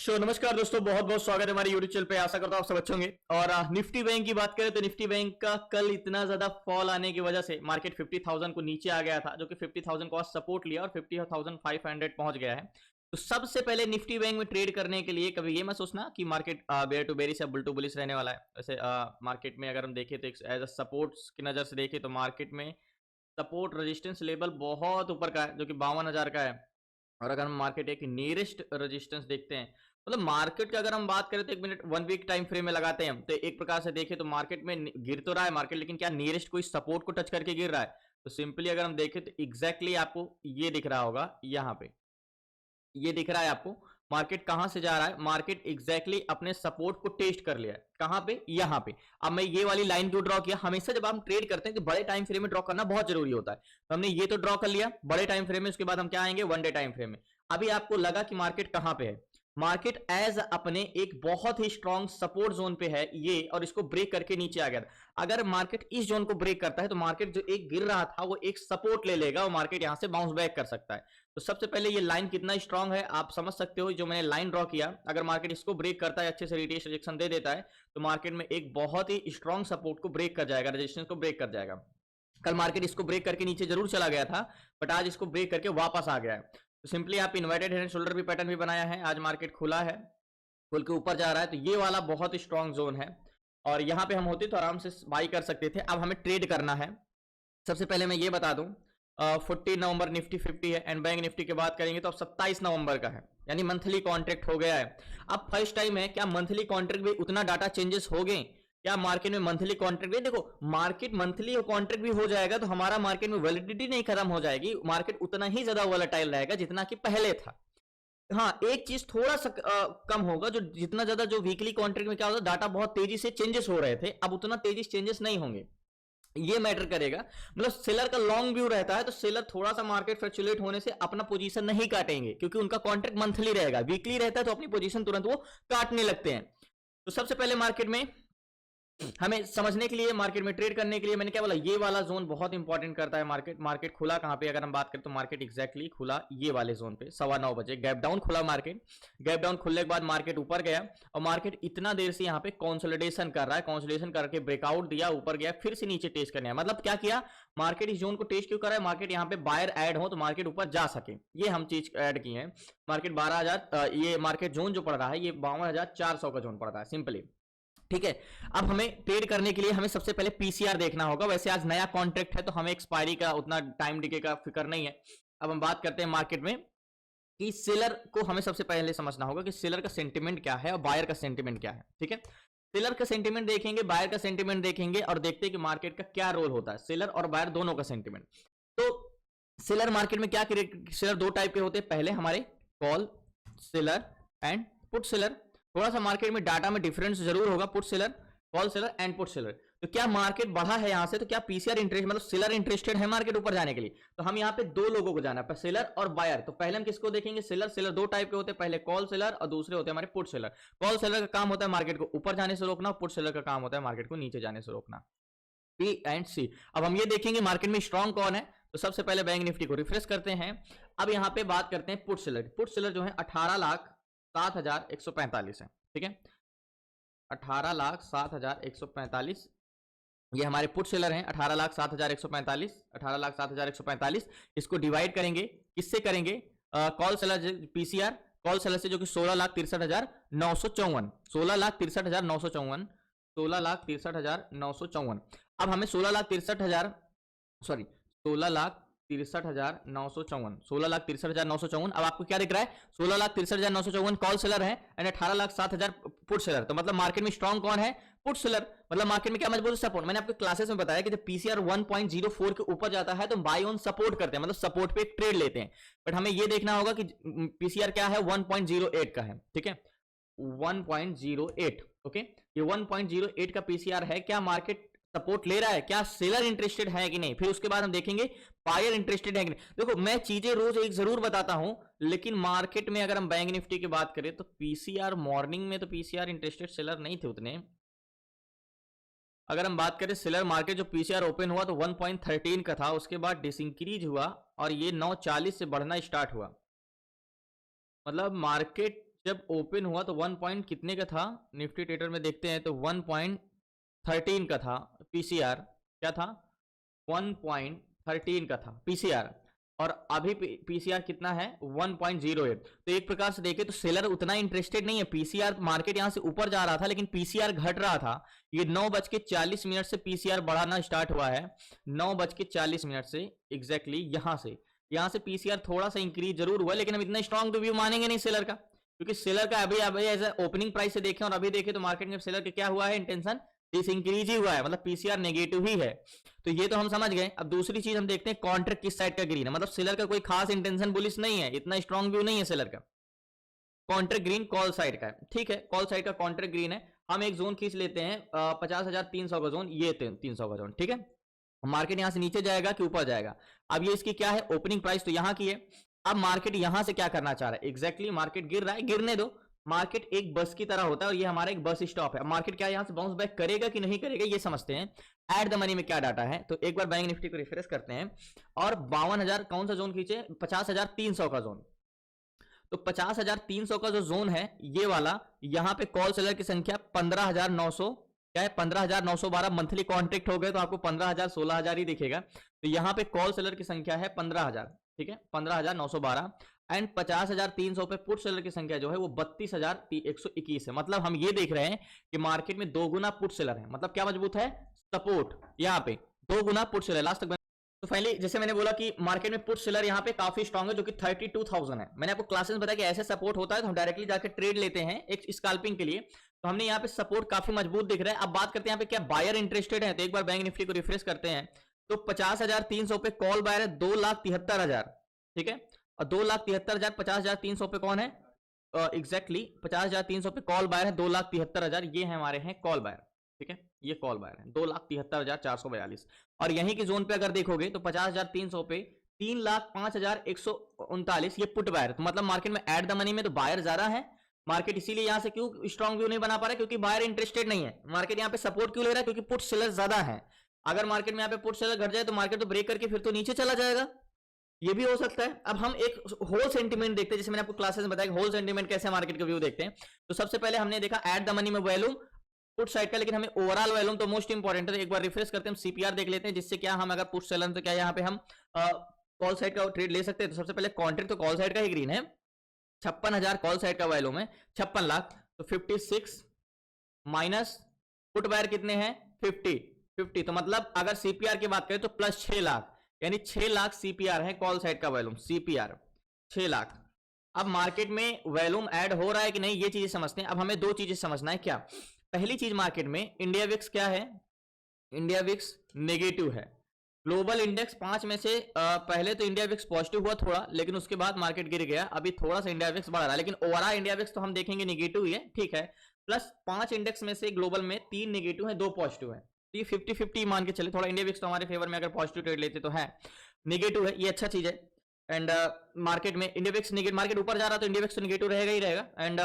नमस्कार दोस्तों, बहुत बहुत स्वागत है हमारे यूट्यूब चैनल पे। आशा करता हूँ आप सब अच्छे होंगे। और निफ्टी बैंक की बात करें तो निफ्टी बैंक का कल इतना ज्यादा फॉल आने की वजह से मार्केट 50,000 को नीचे आ गया था, जो कि 50,000 को आज सपोर्ट लिया और 50,500 पहुंच गया है। तो सबसे पहले निफ्टी बैंक में ट्रेड करने के लिए कभी ये मत सोचना कि मार्केट बेयर टू बेरिश या बुल टू बुलिश रहने वाला है। वैसे मार्केट में अगर हम देखें तो एज अ सपोर्ट की नजर से देखें तो मार्केट में सपोर्ट रेजिस्टेंस लेवल बहुत ऊपर का है, जो कि 52,000 का है। और अगर हम मार्केट एक नियरेस्ट रेजिस्टेंस देखते हैं, मतलब मार्केट की अगर हम बात करें तो 1 मिनट 1 वीक टाइम फ्रेम में लगाते हैं, तो एक प्रकार से देखें तो मार्केट में गिर तो रहा है मार्केट, लेकिन क्या नियरेस्ट कोई सपोर्ट को टच करके गिर रहा है? तो सिंपली अगर हम देखें तो एग्जैक्टली आपको ये दिख रहा होगा, यहाँ पे ये दिख रहा है आपको मार्केट कहां से जा रहा है। मार्केट एग्जैक्टली अपने सपोर्ट को टेस्ट कर लिया है। कहां पे? यहां पे। अब मैं ये वाली लाइन क्यों ड्रॉ किया? हमेशा जब हम ट्रेड करते हैं तो बड़े टाइम फ्रेम में ड्रॉ करना बहुत जरूरी होता है। तो हमने ये तो ड्रॉ कर लिया बड़े टाइम फ्रेम में, उसके बाद हम क्या आएंगे? 1 डे टाइम फ्रेम में। अभी आपको लगा कि मार्केट कहां पे है? मार्केट एज अपने एक बहुत ही स्ट्रॉन्ग सपोर्ट जोन पे है ये, और इसको ब्रेक करके नीचे आ गया था। अगर मार्केट इस जोन को ब्रेक करता है तो मार्केट जो एक गिर रहा था वो एक सपोर्ट ले लेगा और मार्केट यहां से बाउंस बैक कर सकता है। तो सबसे पहले ये लाइन कितना स्ट्रांग है आप समझ सकते हो। जो मैंने लाइन ड्रॉ किया, अगर मार्केट इसको ब्रेक करता है, अच्छे से रिटेस्ट रिजेक्शन दे देता है, तो मार्केट में एक बहुत ही स्ट्रांग सपोर्ट को ब्रेक कर जाएगा, रेजिस्टेंस को ब्रेक कर जाएगा। कल मार्केट इसको ब्रेक करके नीचे जरूर चला गया था, बट आज इसको ब्रेक करके वापस आ गया है। तो सिंपली आप इन्वर्टेड हेड एंड शोल्डर भी पैटर्न भी बनाया है। आज मार्केट खुला है, खुल के ऊपर जा रहा है, तो ये वाला बहुत स्ट्रांग जोन है और यहाँ पे हम होते तो आराम से बाई कर सकते थे। अब हमें ट्रेड करना है। सबसे पहले मैं ये बता दूं, 14 नवंबर निफ्टी 50 है एंड बैंक निफ्टी की बात करेंगे तो अब 27 नवंबर का है, यानी मंथली कॉन्ट्रैक्ट हो गया है। अब फर्स्ट टाइम है, क्या मंथली कॉन्ट्रैक्ट भी उतना डाटा चेंजेस हो गए? क्या मार्केट में मंथली कॉन्ट्रैक्ट भी, देखो मार्केट मंथली कॉन्ट्रैक्ट भी हो जाएगा तो हमारा मार्केट में वैलिडिटी नहीं खत्म हो जाएगी, मार्केट उतना ही ज्यादा वोलेटाइल रहेगा जितना कि पहले था। हाँ, एक चीज थोड़ा सा कम होगा, जो जितना ज्यादा जो वीकली कॉन्ट्रैक्ट में क्या होता है, डाटा बहुत तेजी से चेंजेस हो रहे थे, अब उतना तेजी से चेंजेस नहीं होंगे। ये मैटर करेगा। मतलब सेलर का लॉन्ग व्यू रहता है तो सेलर थोड़ा सा मार्केट फ्लक्चुएट होने से अपना पोजीशन नहीं काटेंगे, क्योंकि उनका कॉन्ट्रैक्ट मंथली रहेगा। वीकली रहता है तो अपनी पोजीशन तुरंत वो काटने लगते हैं। तो सबसे पहले मार्केट में हमें समझने के लिए, मार्केट में ट्रेड करने के लिए, मैंने क्या बोला, ये वाला जोन बहुत इंपॉर्टेंट करता है। मार्केट खुला कहां पे? अगर हम बात करें तो मार्केट एग्जैक्टली खुला ये वाले जोन पे 9:15 बजे। गैप डाउन खुला मार्केट, गैप डाउन खुलने के बाद मार्केट ऊपर गया और मार्केट इतना देर से यहाँ पे कंसोलिडेशन कर रहा है। कंसोलिडेशन करके ब्रेकआउट दिया, ऊपर गया, फिर से नीचे टेस्ट करने, मतलब क्या किया मार्केट? इस जोन को टेस्ट क्यों कर रहा है? मार्केट यहाँ पे बायर ऐड हो तो मार्केट ऊपर जा सके, ये हम चीज ऐड की है। मार्केट 12,000, ये मार्केट जोन जो पड़ रहा है ये 52,400 का जोन पड़ रहा है सिंपली। ठीक है, अब हमें ट्रेड करने के लिए हमें सबसे पहले पीसीआर देखना होगा। वैसे आज नया कॉन्ट्रैक्ट है तो हमें एक्सपायरी का उतना टाइम डिके का फिक्र नहीं है। अब हम बात करते हैं मार्केट में कि सेलर को हमें सबसे पहले समझना होगा कि सेलर का सेंटिमेंट क्या है और बायर का सेंटिमेंट क्या है। ठीक है, सेलर का सेंटिमेंट देखेंगे, बायर का सेंटिमेंट देखेंगे और देखते हैं कि मार्केट का क्या रोल होता है, सेलर और बायर दोनों का सेंटिमेंट। तो सेलर मार्केट में क्या, सेलर दो टाइप के होते हैं। पहले हमारे call seller and put seller. थोड़ा सा मार्केट में डाटा में डिफरेंस जरूर होगा, put seller, call seller and put seller. तो क्या मार्केट बढ़ा है यहां से, तो क्या पीसीआर इंटरेस्ट, मतलब सेलर इंटरेस्टेड है मार्केट ऊपर जाने के लिए? तो हम यहाँ पे दो लोगों को जाना है, सेलर और बायर। तो पहले हम किसको देखेंगे? सेलर। सेलर दो टाइप के होते हैं, पहले कॉल सेलर और दूसरे होते हैं हमारे पुट सेलर। कॉल सेलर का काम होता है मार्केट को ऊपर जाने से रोकना, पुट सेलर का काम होता है मार्केट को नीचे जाने से रोकना। पी एंड सी। अब हम ये देखेंगे मार्केट में स्ट्रॉन्ग कौन है। तो सबसे पहले बैंक निफ्टी को रिफ्रेश करते हैं। अब यहाँ पे बात करते हैं पुट सेलर। पुट सेलर जो है 18,07,145 है। ठीक है, 18,07,145 ये हमारे पुट सेलर हैं। 18,07,145, 18,07,145। इसको डिवाइड करेंगे, किससे करेंगे? Call seller PCR, call seller से, जो कि 16,63,954, 16,63,954, 16,63,954। अब हमें 16,63,000, सॉरी 16,63,954, 16,63,954। अब आपको क्या दिख रहा है? 16,63,954 कॉल सेलर है एंड 18,07,000 पुट सेलर। तो मतलब मार्केट में स्ट्रॉन्ग कौन है? Put seller. मतलब मार्केट में क्या मजबूत सपोर्ट। मैंने आपको क्लासेस में बताया कि जब पीसीआर 1.04 के ऊपर जाता है तो बाय ऑन सपोर्ट करते हैं, मतलब सपोर्ट पे एक ट्रेड लेते हैं। बट हमें ये देखना होगा कि पीसीआर क्या है, 1.08 का है। ठीक है, 1.08। ओके, ये 1.08 का पीसीआर है। क्या मार्केट सपोर्ट ले रहा है? क्या सेलर इंटरेस्टेड है कि नहीं? फिर उसके बाद हम देखेंगे बायर इंटरेस्टेड है कि नहीं। देखो मैं चीजें रोज एक जरूर बताता हूं, लेकिन मार्केट में अगर हम बैंक निफ्टी की बात करें तो पीसीआर मॉर्निंग में तो पीसीआर इंटरेस्टेड सेलर नहीं थे उतने। अगर हम बात करें सेलर मार्केट, जो पीसीआर ओपन हुआ तो 1.13 का था, उसके बाद डिसइंक्रीज हुआ और ये 9.40 से बढ़ना स्टार्ट हुआ। मतलब मार्केट जब ओपन हुआ तो 1 पॉइंट कितने का था, निफ्टी ट्रेडर में देखते हैं तो 1.13 का था पीसीआर। क्या था? 1.13 का था पीसीआर, और अभी पीसीआर कितना है? 1.08। तो एक प्रकार से देखें तो सेलर उतना इंटरेस्टेड नहीं है। पीसीआर मार्केट यहां से ऊपर जा रहा था लेकिन पीसीआर घट रहा था। ये 9:40 से पीसीआर बढ़ाना स्टार्ट हुआ है, 9:40 से एग्जैक्टली यहां से पीसीआर थोड़ा सा इंक्रीज जरूर हुआ, लेकिन हम इतना स्ट्रॉन्ग तो व्यू मानेंगे नहीं सेलर का, क्योंकि सेलर का अभी एज ओपनिंग प्राइस से देखें और अभी देखें तो मार्केट में सेलर का क्या हुआ है, इंटेंशन डिस इंक्रीज ही हुआ है, मतलब पीसीआर नेगेटिव ही है। तो ये तो हम समझ गए। अब दूसरी चीज हम देखते हैं कॉन्ट्रैक्ट किस साइड का ग्रीन है, मतलब सेलर का कोई खास इंटेंशन बुलिश नहीं है, इतना स्ट्रॉन्ग व्यू नहीं है सेलर का। कॉन्ट्रैक्ट ग्रीन कॉल साइड का है, ठीक है, कॉल साइड का कॉन्ट्रैक्ट ग्रीन है। हम एक जोन खींच लेते हैं 50,300 का जोन, ये 300 का जोन, ठीक है। मार्केट यहां से नीचे जाएगा कि ऊपर जाएगा? अब ये इसकी क्या है, ओपनिंग प्राइस तो यहां की है। अब मार्केट यहां से क्या करना चाह रहा है, एग्जैक्टली मार्केट गिर रहा है, गिरने दो। मार्केट एक बस की तरह होता है और ये हमारा एक बस स्टॉप है। मार्केट क्या यहां से बाउंस बैक करेगा कि नहीं करेगा, ये समझते हैं। एट द मनी में क्या डाटा है, तो एक बार बैंक निफ्टी को रिफ्रेश करते हैं और 52,000 कौन सा जोन खींचे, 50,300 का जोन। तो 50,300 का जो जोन है ये वाला, यहां पे कॉल सेलर की संख्या 15,900, क्या है 15,912 मंथली कॉन्ट्रैक्ट हो गए तो आपको 15,000 16,000 ही दिखेगा। तो यहां पे कॉल सेलर की संख्या है 15,000, ठीक है, 15,912 एंड 50,300 पे पुट सेलर की संख्या जो है वो 32,121 है। मतलब हम ये देख रहे हैं कि मार्केट में 2 गुना पुट सेलर है, मतलब क्या मजबूत है, सपोर्ट यहाँ पे 2 गुना पुट सेलर। लास्ट तक तो फाइनली जैसे मैंने बोला कि मार्केट में पुट सेलर यहाँ पे काफी स्ट्रांग है, जो कि 32,000 है। मैंने आपको क्लासेस में बताया कि ऐसे सपोर्ट होता है तो हम डायरेक्टली जाकर ट्रेड लेते हैं एक स्कैल्पिंग के लिए। तो हमने यहाँ पे सपोर्ट काफी मजबूत दिख रहा है। अब बात करते हैं यहाँ पे क्या बायर इंटरेस्टेड है, तो एक बार बैंक निफ्टी को रिफ्रेश करते हैं तो 50,300 पे कॉल बायर है 2,73,000, ठीक है, और 2,73,000 50,300 पे कौन है, एग्जैक्टली 50,300 पे कॉल बायर है 2,73,000, ये है हमारे हैं कॉल बायर, ठीक है, ये कॉल बायर है 2,73,442। और यहीं की जोन पे अगर देखोगे तो 50,300 पे 3,05,139 ये पुट बायर। तो मतलब मार्केट में एट द मनी में तो बायर ज्यादा है। मार्केट इसीलिए यहां से क्यों स्ट्रॉन्ग व्यू नहीं बना पा रहा है, क्योंकि बायर इंटरेस्टेड नहीं है। मार्केट यहां पे सपोर्ट क्यों ले रहा है, क्योंकि पुट सेलर ज्यादा है। अगर मार्केट में यहां पे पुट सेलर घट जाए तो मार्केट तो ब्रेक करके फिर तो नीचे चला जाएगा, ये भी हो सकता है। अब हम एक होल सेंटीमेंट देखते हैं, जैसे मैंने आपको क्लासेस में बताया होल सेंटीमेंट कैसे मार्केट का व्यू देखते हैं। तो सबसे पहले हमने देखा एट द मनी में वॉल्यूम पुट साइड का, लेकिन हमें ओवरऑल वॉल्यूम तो मोस्ट इंपॉर्टेंट है। तो एक बार रिफ्रेश करते हैं, हम सीपीआर देख लेते हैं, जिससे क्या हम अगर पुट सेलर तो क्या यहाँ पे हम कॉल साइड का ट्रेड ले सकते हैं। तो सबसे पहले कॉन्ट्रैक्ट तो कॉल साइड का ही ग्रीन है, 56,000 कॉल साइड का वॉल्यूम है, 56 लाख। तो 56 माइनस पुट बायर कितने हैं 50, तो मतलब अगर सीपीआर की बात करें तो प्लस 6 लाख, यानी 6 लाख सीपीआर है कॉल साइड का वॉल्यूम, सीपीआर 6 लाख। अब मार्केट में वॉल्यूम ऐड हो रहा है कि नहीं ये चीजें समझते हैं। अब हमें 2 चीजें समझना है। क्या पहली चीज, मार्केट में इंडिया विक्स क्या है, इंडिया विक्स नेगेटिव है। ग्लोबल इंडेक्स 5 में से पहले तो इंडिया विक्स पॉजिटिव हुआ थोड़ा, लेकिन उसके बाद मार्केट गिर गया। अभी थोड़ा सा इंडिया विक्स बढ़ रहा है, लेकिन ओवरऑल इंडिया विक्स तो हम देखेंगे नेगेटिव ही है, ठीक है। प्लस 5 इंडेक्स में से ग्लोबल में 3 नेगेटिव है 2 पॉजिटिव है, तो ये 50-50 मान के चले। थोड़ा इंडिया विक्स तो हमारे फेवर में अगर पॉजिटिव ट्रेड लेते तो है, नेगेटिव है, ये अच्छा चीज है। एंड मार्केट में इंडिया विक्स नेगेटिव, मार्केट ऊपर जा रहा तो इंडिया विक्स तो नेगेटिव रहेगा ही रहेगा। एंड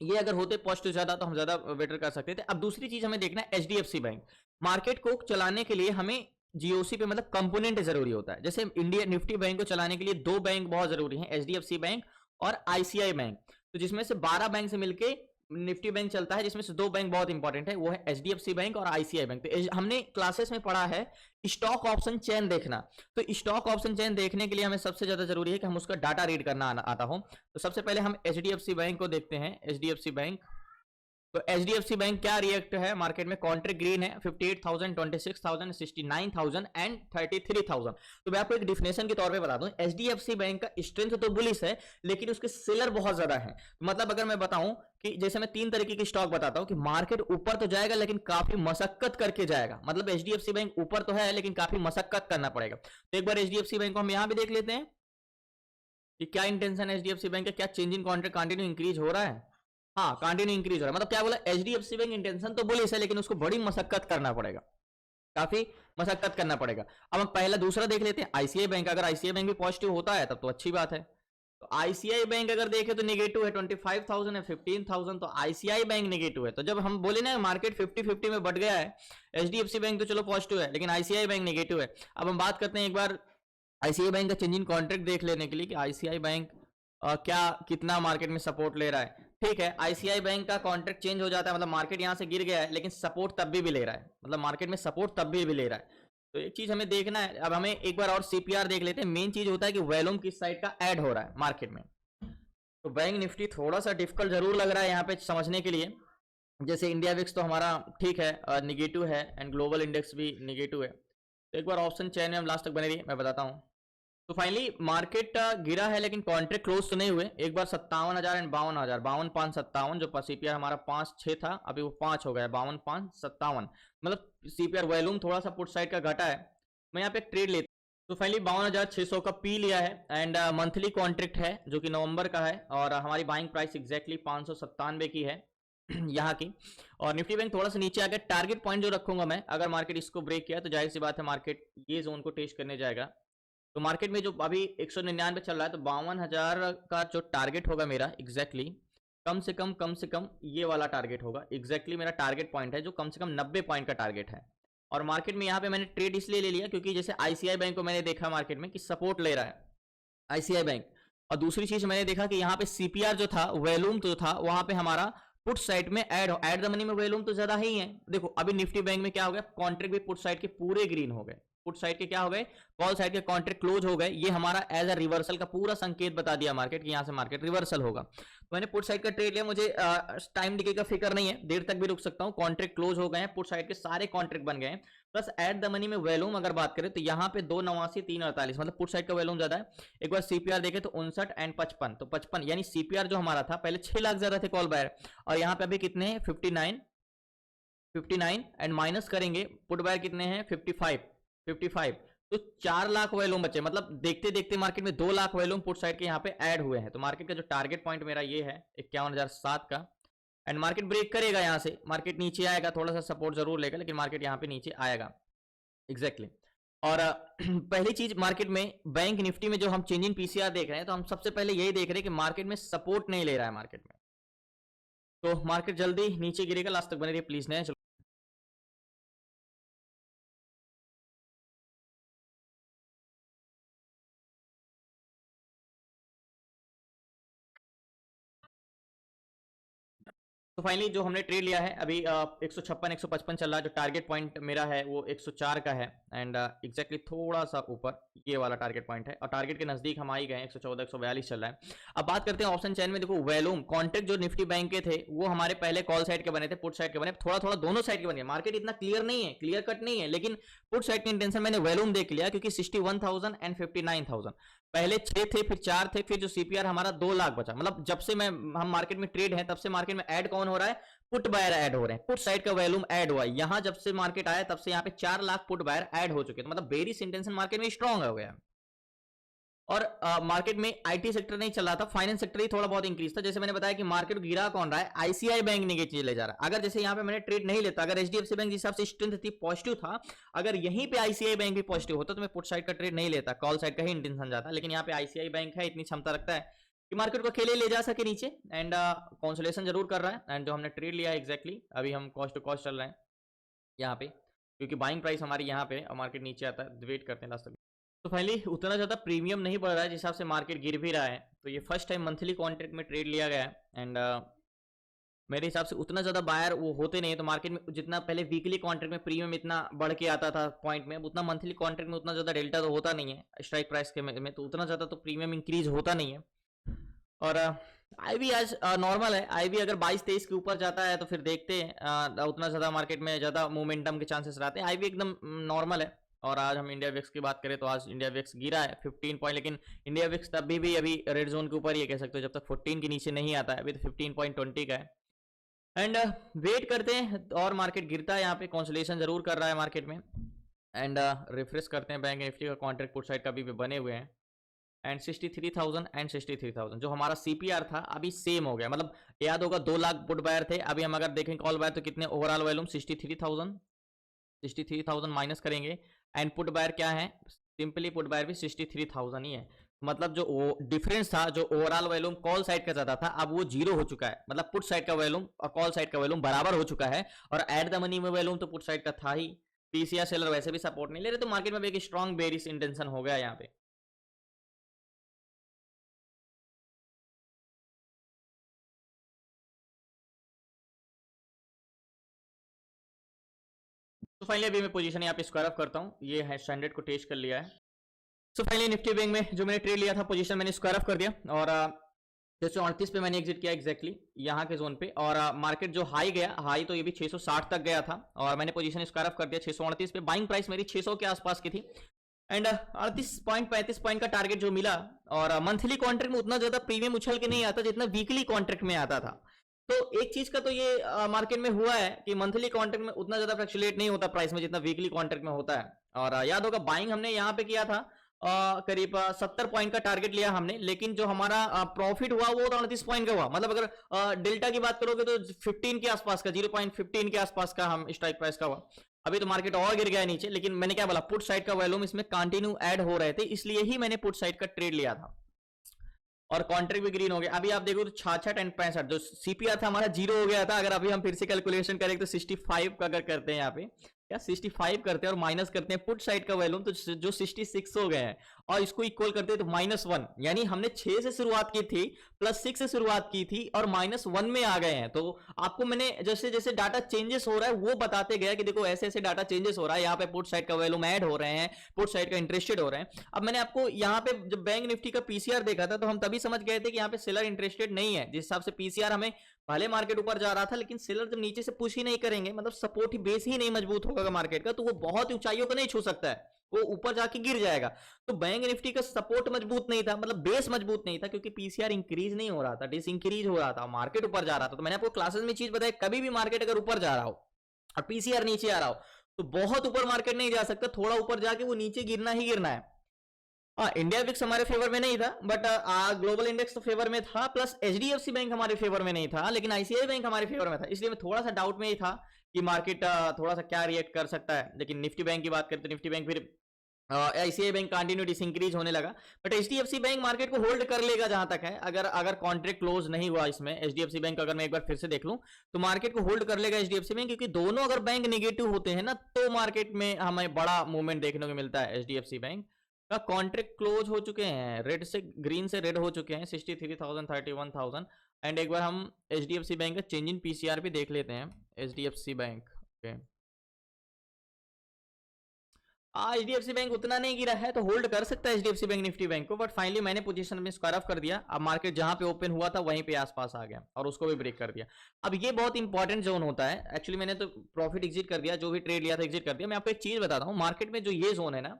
ये अगर होते पॉजिटिव ज्यादा तो हम ज्यादा बेटर कर सकते थे। अब दूसरी चीज हमें देखना है एचडीएफसी बैंक। मार्केट को चलाने के लिए हमें जीओसी पे मतलब कंपोनेंट जरूरी होता है। जैसे इंडिया निफ्टी बैंक को चलाने के लिए 2 बैंक बहुत जरूरी हैं, एचडीएफसी बैंक और आईसीआई बैंक। तो जिसमें से 12 बैंक से मिलके निफ्टी बैंक चलता है, जिसमें से 2 बैंक बहुत इंपॉर्टेंट है, वो है एचडीएफसी बैंक और आईसीआई बैंक। तो हमने क्लासेस में पढ़ा है स्टॉक ऑप्शन चेन देखना। तो स्टॉक ऑप्शन चेन देखने के लिए हमें सबसे ज्यादा जरूरी है कि हम उसका डाटा रीड करना आता हो। तो सबसे पहले हम एचडीएफसी बैंक को देखते हैं, एचडीएफसी बैंक। तो एचडीएफसी बैंक क्या रिएक्ट है मार्केट में, कॉन्ट्रैक्ट ग्रीन है 58,000, 26,000, 69,000 एंड 33,000। तो मैं आपको एक डिफिनेशन के तौर पे बता दूं, एचडीएफसी बैंक का स्ट्रेंथ तो बुलिश है लेकिन उसके सेलर बहुत ज्यादा है। मतलब अगर मैं बताऊं कि जैसे मैं 3 तरीके की स्टॉक बताता हूं कि मार्केट ऊपर तो जाएगा लेकिन काफी मशक्कत करके जाएगा। मतलब एचडीएफसी बैंक ऊपर तो है लेकिन काफी मशक्कत करना पड़ेगा। तो एक बार एचडीएफसी बैंक को हम यहां भी देख लेते हैं कि क्या इंटेंशन है एचडीएफसी बैंक का, क्या change in contract continue increase हो रहा है। हाँ, कंटिन्यू इंक्रीज हो रहा है। मतलब क्या बोला, एचडीएफसी बैंक इंटेंशन तो बुलिश है लेकिन उसको बड़ी मशक्कत करना पड़ेगा, काफी मशक्कत करना पड़ेगा। अब हम पहला दूसरा देख लेते हैं आईसीआई बैंक। अगर आईसीआई बैंक भी पॉजिटिव होता है तब तो अच्छी बात है। तो आईसीआई बैंक अगर देखें तो नेगेटिव है, 25,000 है, 15,000, तो आईसीआई बैंक नेगेटिव है। तो जब हम बोले ना मार्केट 50-50 में बढ़ गया है, एचडीएफसी बैंक तो चलो पॉजिटिव है लेकिन आईसीआई बैंक नेगेटिव है। अब हम बात करते हैं एक बार आईसीआई बैंक का चेंज इन कॉन्ट्रैक्ट देख लेने के लिए कि आईसीआई बैंक क्या कितना मार्केट में सपोर्ट ले रहा है। ठीक है, आईसीआई बैंक का कॉन्ट्रैक्ट चेंज हो जाता है, मतलब मार्केट यहां से गिर गया है लेकिन सपोर्ट तब भी ले रहा है, मतलब मार्केट में सपोर्ट तब भी ले रहा है। तो एक चीज हमें देखना है। अब हमें एक बार और सीपीआर देख लेते हैं। मेन चीज होता है कि वॉल्यूम किस साइड का ऐड हो रहा है मार्केट में। तो बैंक निफ्टी थोड़ा सा डिफिकल्ट जरूर लग रहा है यहाँ पे समझने के लिए। जैसे इंडिया विक्स तो हमारा ठीक है, निगेटिव है, एंड ग्लोबल इंडेक्स भी निगेटिव है। तो एक बार ऑप्शन चेन में हम लास्ट तक बने रहिए, मैं बताता हूँ। तो फाइनली मार्केट गिरा है लेकिन कॉन्ट्रैक्ट क्लोज तो नहीं हुए। एक बार 57,000 एंड 52,000, 52,557, जो सीपीआर हमारा 5-6 था अभी वो 5 हो गया, 52,557। मतलब सीपीआर वॉल्यूम थोड़ा सा पुट साइड का घटा है। मैं यहाँ पे एक ट्रेड लेता हूँ। तो फाइनली 52,600 का पी लिया है, एंड मंथली कॉन्ट्रैक्ट है जो कि नवंबर का है, और हमारी बाइंग प्राइस एग्जैक्टली 597 की है यहाँ की। और निफ्टी बैंक थोड़ा सा नीचे आ गया। टारगेट पॉइंट जो रखूंगा मैं, अगर मार्केट इसको ब्रेक किया तो जाहिर सी बात है मार्केट ये जोन को टेस्ट करने जाएगा। तो मार्केट में जो अभी 199 चल रहा है, तो 52,000 का जो टारगेट होगा मेरा एग्जैक्टली कम से कम ये वाला टारगेट होगा। एग्जैक्टली मेरा टारगेट पॉइंट है जो कम से कम 90 पॉइंट का टारगेट है। और मार्केट में यहाँ पे मैंने ट्रेड इसलिए ले लिया क्योंकि जैसे आईसीआई बैंक को मैंने देखा मार्केट में कि सपोर्ट ले रहा है आईसीआई बैंक। और दूसरी चीज मैंने देखा कि यहाँ पे सीपीआर जो था, वॉल्यूम तो था वहां पे हमारा पुट साइड में ऐड द मनी में वॉल्यूम तो ज्यादा ही है। देखो अभी निफ्टी बैंक में क्या हो गया, कॉन्ट्रैक्ट भी पुट साइड के पूरे ग्रीन हो गए। पुट साइड के क्या हो गए, कॉल साइड के कॉन्ट्रैक्ट क्लोज हो गए। ये हमारा एज अ रिवर्सल का पूरा संकेत बता दिया मार्केट कि यहां से मार्केट रिवर्सल होगा। तो मैंने पुट साइड का ट्रेड लिया। मुझे टाइम डिके का फिक्र नहीं है, देर तक भी रुक सकता हूं। कॉन्ट्रैक्ट क्लोज हो गए हैं, पुट साइड के सारे कॉन्ट्रैक्ट बन गए हैं। प्लस एट द मनी में वॉल्यूम अगर बात करें तो यहाँ पे 289 348, मतलब पुट साइड का वॉल्यूम ज्यादा है। एक बार सीपीआर देखे तो 59 एंड 55, तो 55 यानी सीपीआर जो हमारा था पहले 6 लाख ज्यादा थे कॉल बायर, और यहाँ पे अभी कितने हैं 59 एंड माइनस करेंगे पुट बायर कितने हैं 55, तो 4 लाख वॉल्यूम बचे। मतलब देखते देखते मार्केट में 2 लाख वॉल्यूम पुट साइड के यहाँ पे ऐड हुए हैं। तो मार्केट का जो टारगेट पॉइंट मेरा ये है 51,007 का, एंड मार्केट ब्रेक करेगा यहाँ से, मार्केट नीचे आएगा, थोड़ा सा सपोर्ट जरूर लेगा लेकिन मार्केट यहाँ पे नीचे आएगा एग्जैक्टली। और पहली चीज मार्केट में बैंक निफ्टी में जो हम चेंज इन पीसीआर देख रहे हैं, तो हम सबसे पहले यही देख रहे हैं कि मार्केट में सपोर्ट नहीं ले रहा है मार्केट में। तो मार्केट जल्दी नीचे गिरेगा, लास्ट तक बने रहिए प्लीज। नहीं तो फाइनली जो हमने ट्रेड लिया है अभी 156 155 चल रहा है। जो टारगेट पॉइंट मेरा है वो 104 का है, एंड एग्जैक्टली थोड़ा सा ऊपर ये वाला टारगेट पॉइंट है, और टारगेट के नजदीक हम आ ही गए, 114 142 चल रहा है। अब बात करते हैं ऑप्शन चैन में। देखो वॉल्यूम कॉन्ट्रैक्ट जो निफ्टी बैंक के थे वो हमारे पहले कॉल साइड के बने थे, पुट साइड के बने, थोड़ा थोड़ा दोनों साइड के बने। मार्केट इतना क्लियर नहीं है, क्लियर कट नहीं है, लेकिन पुट साइड की इंटेंशन मैंने वॉल्यूम देख लिया क्योंकि 61,000 एंड 59,000 पहले 6 थे, फिर 4 थे, फिर जो सीपीआर हमारा 2 लाख बचा। मतलब जब से हम मार्केट में ट्रेड है तब से मार्केट में ऐड कौन हो रहा है, पुट बायर ऐड हो रहे हैं। पुट साइड का वॉल्यूम ऐड हुआ है। यहां जब से मार्केट आया तब से यहां पे 4 लाख पुट बायर ऐड हो चुके हैं। तो मतलब बेरिश इंटेंशन मार्केट में स्ट्रांग हो गया। और मार्केट में आईटी सेक्टर नहीं चल रहा था, फाइनेंस सेक्टर ही थोड़ा बहुत इंक्रीज था। जैसे मैंने बताया कि मार्केट गिरा कौन रहा है, आईसीआई बैंक नीचे ले जा रहा है। अगर जैसे यहाँ पे मैंने ट्रेड नहीं लेता, अगर एचडीएफसी बैंक जिस हिसाब से स्ट्रेंथ थी पॉजिटिव था, अगर यहीं पे आईसीआई बैंक भी पॉजिटिव होता तो मैं पुट साइड का ट्रेड नहीं लेता, कॉल साइड का ही इंटेंशन जाता। लेकिन यहाँ पे आईसीआई बैंक है, इतनी क्षमता रखता है कि मार्केट को अकेले ले जा सके नीचे, एंड कॉन्सोलेशन जरूर कर रहा है। एंड जो हमने ट्रेड लिया है एग्जैक्टली अभी हम कॉस्ट टू कॉस्ट चल रहे हैं यहाँ पे, क्योंकि बाइंग प्राइस हमारी यहाँ पे और मार्केट नीचे आता है, वेट करते हैं लास्ट तक। तो फाइनली उतना ज़्यादा प्रीमियम नहीं बढ़ रहा है जिस हिसाब से मार्केट गिर भी रहा है। तो ये फर्स्ट टाइम मंथली कॉन्ट्रैक्ट में ट्रेड लिया गया है, एंड मेरे हिसाब से उतना ज़्यादा बायर वो होते नहीं है। तो मार्केट में जितना पहले वीकली कॉन्ट्रैक्ट में प्रीमियम इतना बढ़ के आता था पॉइंट में, उतना मंथली कॉन्ट्रैक्ट में उतना ज़्यादा डेल्टा तो होता नहीं है स्ट्राइक प्राइस के में, तो उतना ज़्यादा तो प्रीमियम इंक्रीज होता नहीं है। और आईवी आज नॉर्मल है। आईवी अगर 22-23 के ऊपर जाता है तो फिर देखते हैं, उतना ज़्यादा मार्केट में ज़्यादा मोमेंटम के चांसेस रहते हैं। आईवी एकदम नॉर्मल है। और आज हम इंडिया विक्स की बात करें तो आज इंडिया विक्स गिरा है 15 पॉइंट, लेकिन इंडिया विक्स तब भी अभी रेड जोन के ऊपर ही कह सकते हो, जब तक 14 के नीचे नहीं आता है। अभी तो 15.20 का है, एंड वेट करते हैं। और मार्केट गिरता है, यहाँ पे कॉन्सोलेशन जरूर कर रहा है मार्केट में। एंड रिफ्रेश करते हैं बैंक निफ्टी का कॉन्ट्रैक्ट पुट साइड का भी बने हुए हैं, एंड 63,000 एंड 63,000 जो हमारा सीपीआर था अभी सेम हो गया। मतलब याद होगा 2 लाख पुट बायर थे, अभी हम अगर देखें कॉल बायर तो कितने ओवरऑल वॉल्यूम 63,000 माइनस करेंगे, एंड पुट बायर क्या है, सिंपली पुट बायर भी 63,000 ही है। मतलब जो डिफरेंस था, जो ओवरऑल वॉल्यूम कॉल साइड का ज्यादा था, अब वो 0 हो चुका है। मतलब पुट साइड का वॉल्यूम और कॉल साइड का वॉल्यूम बराबर हो चुका है। और एट द मनी में वॉल्यूम तो पुट साइड का था ही, पीसीआर सेलर वैसे भी सपोर्ट नहीं ले रहे, तो मार्केट में भी एक स्ट्रॉन्ग बेरिश इंटेंशन हो गया यहाँ पे। तो फाइनली अभी मैं पोजीशन यहाँ पे स्क्वायर ऑफ करता हूँ, ये है स्टैंडर्ड को टेस्ट कर लिया है। सो फाइनली निफ्टी बैंक में जो मैंने ट्रेड लिया था पोजीशन मैंने स्क्वायर ऑफ कर दिया और 638 पे मैंने एग्जिट किया एग्जैक्टली यहाँ के जोन पे। और मार्केट जो हाई गया, हाई तो ये भी 660 तक गया था और मैंने पोजीशन स्क्वायर ऑफ कर दिया 638 पे। बाइंग प्राइस मेरी 600 के आसपास की थी एंड 38.35 पॉइंट का टारगेट जो मिला। और मंथली कॉन्ट्रैक्ट में उतना ज्यादा प्रीमियम उछल के नहीं आता जितना वीकली कॉन्ट्रैक्ट में आता था। तो एक चीज का तो ये मार्केट में हुआ है कि मंथली कॉन्ट्रैक्ट में उतना ज्यादा फ्लक्चुएट नहीं होता प्राइस में जितना वीकली कॉन्ट्रैक्ट में होता है। और याद होगा बाइंग हमने यहाँ पे किया था करीब 70 पॉइंट का टारगेट लिया हमने, लेकिन जो हमारा प्रॉफिट हुआ वो 38 पॉइंट का हुआ। मतलब अगर डेल्टा की बात करोगे तो 15 के आसपास का, 0.15 के आसपास का हम स्ट्राइक प्राइस का हुआ। अभी तो मार्केट और गिर गया है नीचे, लेकिन मैंने क्या बोला, पुट साइड का वॉल्यूम इसमें कंटिन्यू ऐड हो रहे थे, इसलिए ही मैंने पुट साइड का ट्रेड लिया था और कॉन्ट्रैक्ट भी ग्रीन हो गया। अभी आप देखो तो 66 एंड 65 जो सीपीआर था हमारा 0 हो गया था। अगर अभी हम फिर से कैलकुलेशन करें तो 65 का अगर करते हैं यहाँ पे, क्या 65 करते हैं और माइनस करते हैं पुट साइड का वैल्यूम, तो जो 66 हो गए हैं और इसको इक्वल करते हैं तो -1, यानी हमने 6 से शुरुआत की थी प्लस 6 से शुरुआत की थी और -1 में आ गए हैं। तो आपको मैंने जैसे जैसे डाटा चेंजेस हो रहा है वो बताते गया कि देखो ऐसे ऐसे डाटा चेंजेस हो रहा है, यहाँ पे पुट साइड का वैल्यूम ऐड हो रहे हैं, पुट साइड का इंटरेस्टेड हो रहे हैं। अब मैंने आपको यहाँ पे जब बैंक निफ्टी का पीसीआर देखा था तो हम तभी समझ गए थे कि यहाँ पे सेलर इंटरेस्टेड नहीं है। जिस हिसाब से पीसीआर हमें पहले मार्केट ऊपर जा रहा था, लेकिन सेलर जब नीचे से पुश ही नहीं करेंगे, मतलब सपोर्ट ही बेस ही नहीं मजबूत होगा मार्केट का, तो वो बहुत ऊंचाइयों को नहीं छू सकता है, वो ऊपर जाके गिर जाएगा। तो बैंक निफ्टी का सपोर्ट मजबूत नहीं था, मतलब बेस मजबूत नहीं था, क्योंकि पीसीआर इंक्रीज नहीं हो रहा था, डिस इंक्रीज हो रहा था, मार्केट ऊपर जा रहा था। तो मैंने आपको क्लासेस में चीज बताई, कभी भी मार्केट अगर ऊपर जा रहा हो और पीसीआर नीचे आ रहा हो तो बहुत ऊपर मार्केट नहीं जा सकता, थोड़ा ऊपर जाके वो नीचे गिरना ही गिरना है। इंडिया विक्स हमारे फेवर में नहीं था, बट ग्लोबल इंडेक्स तो फेवर में था, प्लस एचडीएफसी बैंक हमारे फेवर में नहीं था, लेकिन आईसीआई बैंक हमारे फेवर में था। इसलिए मैं थोड़ा सा डाउट में ही था कि मार्केट थोड़ा सा क्या रिएक्ट कर सकता है। लेकिन निफ्टी बैंक की बात करें तो निफ्टी बैंक फिर आईसीआई बैंक कंटिन्यू डिसइंक्रीज होने लगा, बट एचडीएफसी बैंक मार्केट को होल्ड कर लेगा जहां तक है। अगर कॉन्ट्रैक्ट क्लोज नहीं हुआ इसमें, एचडीएफसी बैंक अगर मैं एक बार फिर से देख लूं तो मार्केट को होल्ड कर लेगा एचडीएफसी बैंक, क्योंकि दोनों अगर बैंक नेगेटिव होते हैं ना तो मार्केट में हमें बड़ा मूवमेंट देखने को मिलता है। एचडीएफसी बैंक का कॉन्ट्रैक्ट क्लोज हो चुके हैं, रेड से ग्रीन से रेड हो चुके हैं 63,000 31,000। एंड एक बार हम एचडीएफसी बैंक का चेंज इन पीसीआर भी देख लेते हैं। HDFC bank, okay, HDFC bank उतना नहीं गिरा है तो होल्ड कर सकता है एचडीएफसी बैंक निफ्टी बैंक को, बट फाइनली मैंने पोजीशन में स्क्वायर ऑफ कर दिया। अब मार्केट जहां पे ओपन हुआ था वहीं पे आसपास आ गया और उसको भी ब्रेक कर दिया। अब ये बहुत इंपॉर्टेंट जोन होता है। एक्चुअली मैंने तो प्रॉफिट एग्जिट कर दिया, जो भी ट्रेड लिया था एग्जिट कर दिया। मैं आपको एक चीज बताता हूँ, मार्केट में जो ये जोन है ना,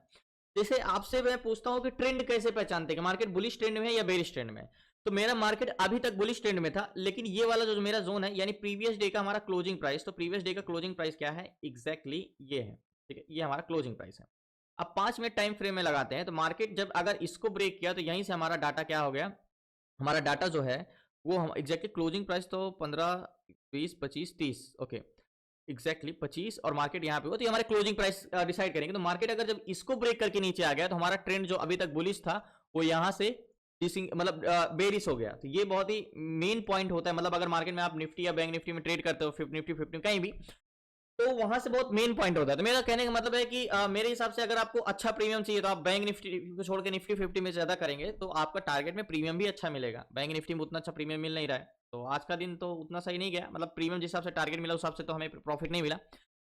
जैसे आपसे मैं पूछता हूं कि ट्रेंड कैसे पहचानते हैं कि मार्केट बुलिश ट्रेंड में है या बेरिश ट्रेंड में है, तो मेरा मार्केट अभी तक बुलिश ट्रेंड में था, लेकिन ये वाला जो मेरा जोन है यानी प्रीवियस डे का हमारा क्लोजिंग प्राइस, तो प्रीवियस डे का क्लोजिंग प्राइस क्या है एग्जैक्टली ये है, ठीक है, ये हमारा क्लोजिंग प्राइस है। अब 5 मिनट टाइम फ्रेम में लगाते हैं तो मार्केट जब अगर इसको ब्रेक किया तो यहीं से हमारा डाटा क्या हो गया, हमारा डाटा जो है वो हम एग्जैक्टली क्लोजिंग प्राइस तो 15 20 25 30, ओके, एग्जैक्टली 25 और मार्केट यहाँ पे हो, तो ये हमारे क्लोजिंग प्राइस डिसाइड करेंगे। तो मार्केट अगर जब इसको ब्रेक करके नीचे आ गया तो हमारा ट्रेंड जो अभी तक बुलिश था वो यहाँ से मतलब बेरिश हो गया। तो ये बहुत ही मेन पॉइंट होता है, मतलब अगर मार्केट में आप निफ्टी या बैंक निफ्टी में ट्रेड करते हो, निफ्टी 50 कहीं भी, तो वहां से बहुत मेन पॉइंट होता है। तो मेरा कहने का मतलब है कि मेरे हिसाब से अगर आपको अच्छा प्रीमियम चाहिए तो आप बैंक निफ्टी को छोड़ के निफ्टी 50 में ज्यादा करेंगे तो आपका टारगेट में प्रीमियम भी अच्छा मिलेगा। बैंक निफ्टी में उतना अच्छा प्रीमियम मिल नहीं रहा है, तो आज का दिन तो उतना सही नहीं गया, मतलब प्रीमियम जिस हिसाब से टारगेट मिला उस हिसाब से तो हमें प्रॉफिट नहीं मिला।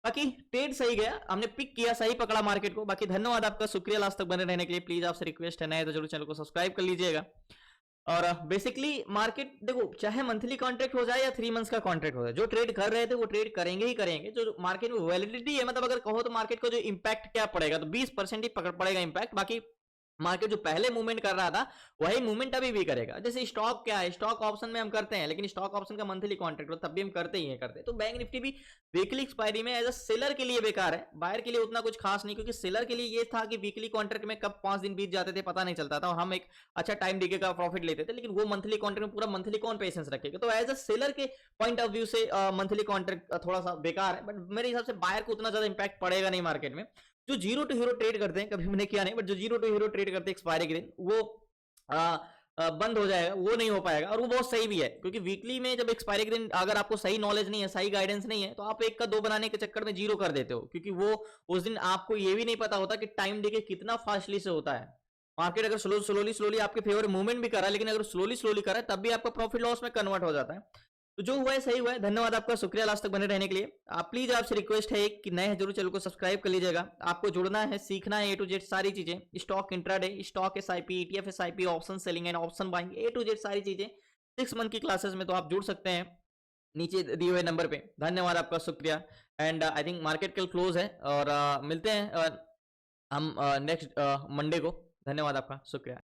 बाकी ट्रेड सही गया, हमने पिक किया, सही पकड़ा मार्केट को। बाकी धन्यवाद आपका, शुक्रिया लास्ट तक बने रहने के लिए। प्लीज आपसे रिक्वेस्ट है, नए तो जरूर चैनल को सब्सक्राइब कर लीजिएगा। और बेसिकली मार्केट देखो, चाहे मंथली कॉन्ट्रैक्ट हो जाए या 3 मंथ्स का कॉन्ट्रैक्ट हो जाए, जो ट्रेड कर रहे थे वो ट्रेड करेंगे ही करेंगे। जो मार्केट में वैलिडिटी है, मतलब अगर कहो तो मार्केट को जो इंपैक्ट क्या पड़ेगा तो 20% ही पड़ेगा इंपैक्ट। बाकी मार्केट जो पहले मूवमेंट कर रहा था वही मूवमेंट अभी भी करेगा। जैसे स्टॉक क्या है, स्टॉक ऑप्शन में हम करते हैं, लेकिन स्टॉक ऑप्शन का मंथली कॉन्ट्रैक्ट हो तब भी हम करते ही करते हैं। तो बैंक निफ्टी भी वीकली एक्सपायरी में एज अ सेलर के लिए बेकार है, बायर के लिए उतना कुछ खास नहीं, क्योंकि सेलर के लिए ये था कि वीकली कॉन्ट्रैक्ट में कब 5 दिन बीत जाते थे पता नहीं चलता था और हम एक अच्छा टाइम डिके का प्रॉफिट लेते थे। लेकिन वो मंथली कॉन्ट्रैक्ट में पूरा मंथली कौन पेशेंस रखेगा। तो एज अ सेलर के पॉइंट ऑफ व्यू से मंथली कॉन्ट्रैक्ट थोड़ा सा बेकार है, बट मेरे हिसाब से बायर को उतना ज्यादा इंपैक्ट पड़ेगा नहीं मार्केट में। जो जीरो टू हीरो ट्रेड करते हैं, कभी मैंने किया नहीं, बट जो जीरो टू हीरो ट्रेड करते हैं एक्सपायरी के दिन, वो बंद हो जाएगा, वो नहीं हो पाएगा। और वो बहुत सही भी है, क्योंकि वीकली में जब एक्सपायरी के दिन अगर आपको सही नॉलेज नहीं है, सही गाइडेंस नहीं है, तो आप 1 का 2 बनाने के चक्कर में 0 कर देते हो, क्योंकि वो उस दिन आपको ये भी नहीं पता होता कि टाइम डिके कितना फास्टली से होता है। मार्केट अगर स्लोली आपके फेवर मूवमेंट भी कर रहा है, लेकिन अगर स्लोली कर रहा है तब भी आपका प्रॉफिट लॉस में कन्वर्ट हो जाता है। तो जो हुआ है सही हुआ है, धन्यवाद आपका, शुक्रिया लास्ट तक बने रहने के लिए। आप प्लीज आपसे रिक्वेस्ट है कि नए हैं जरूर चैनल को सब्सक्राइब कर लीजिएगा। आपको जुड़ना है, सीखना है, ए टू जेड सारी चीजें, stock intraday, stock SIP, ETF SIP, option selling and option buying, A to Z सारी चीजें 6 मंथ की क्लासेस में तो आप जुड़ सकते हैं नीचे दिए हुए नंबर पे। धन्यवाद आपका, शुक्रिया। एंड आई थिंक मार्केट कल क्लोज है और मिलते हैं हम नेक्स्ट मंडे को। धन्यवाद आपका, शुक्रिया।